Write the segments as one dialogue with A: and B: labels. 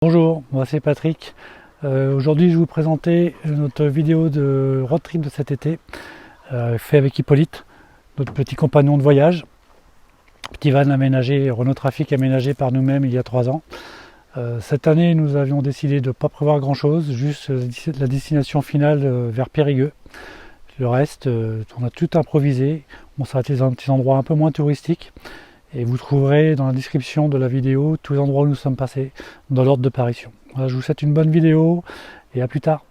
A: Bonjour, moi c'est Patrick. Aujourd'hui je vais vous présenter notre vidéo de road trip de cet été, fait avec Hippolyte, notre petit compagnon de voyage. Petit van aménagé, Renault Trafic aménagé par nous-mêmes il y a 3 ans. Cette année nous avions décidé de ne pas prévoir grand chose, juste la destination finale vers Périgueux. Le reste, on a tout improvisé, on s'est arrêté dans un petit endroit un peu moins touristique. Et vous trouverez dans la description de la vidéo tous les endroits où nous sommes passés dans l'ordre de parution. Voilà, je vous souhaite une bonne vidéo et à plus tard.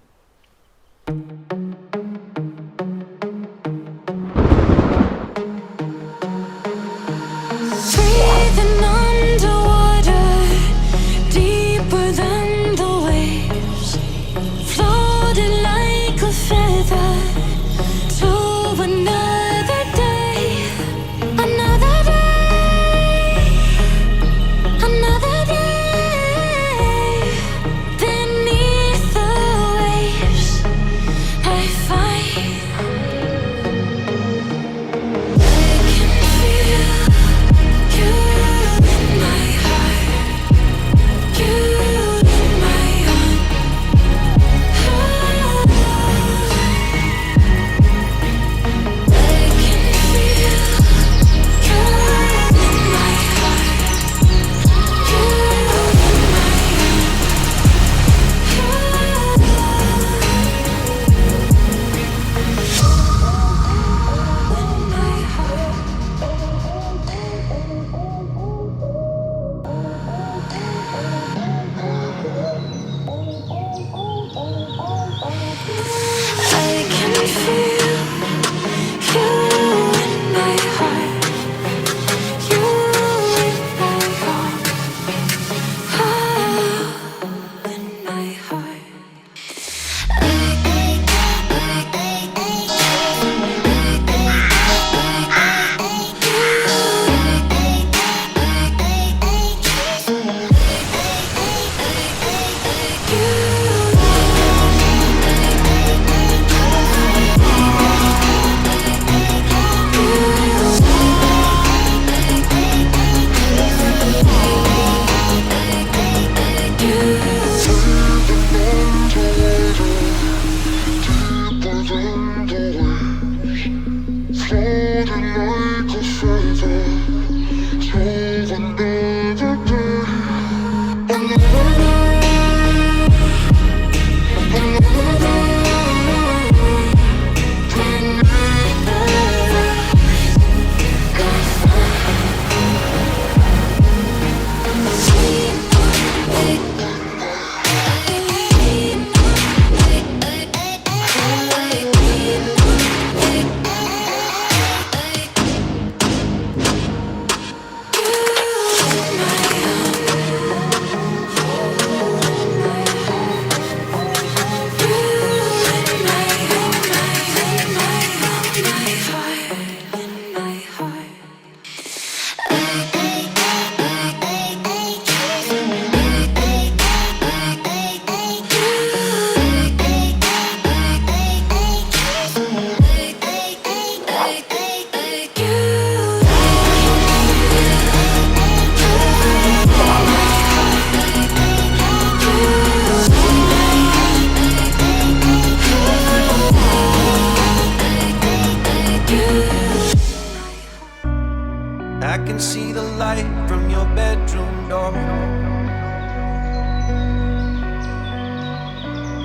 B: I can see the light from your bedroom door.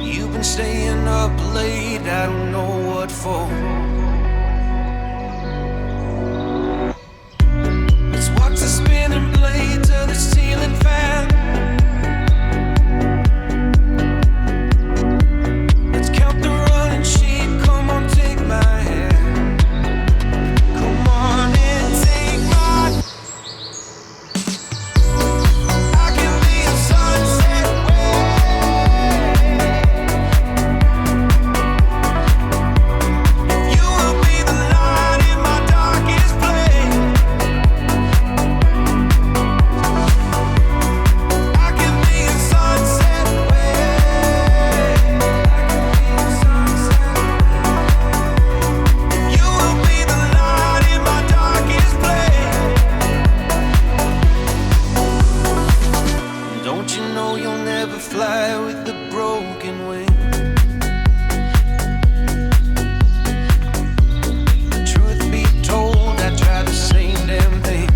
B: You've been staying up late, I don't know what for. Let's watch the spinning blades of the ceiling fan. Let's count the running sheep, come on, take my hand. Come on and take my. I can be a sunset way. If you never fly with a broken wing. Truth be told, I tried the same damn thing.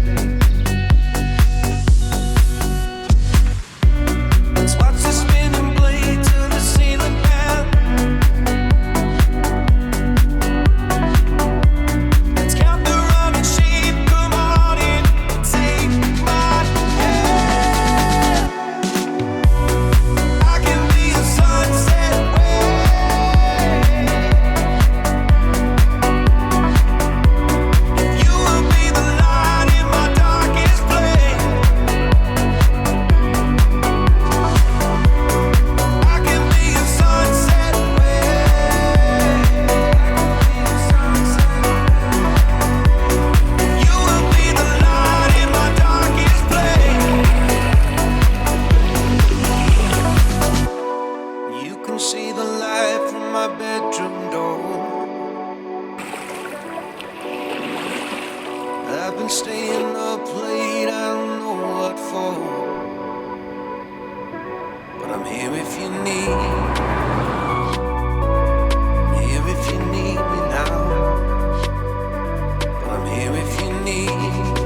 B: Let's watch the spinning blade to the ceiling fan. Let's count the running sheep. Come on in, take my hand. I can be a sunset way. You will be the light in my darkest place. I can be a sunset way. You will be the light in my darkest place. You can see the light from my bedroom door. I've been staying up late, I don't know what for. But I'm here if you need. I'm here if you need me now. But I'm here if you need.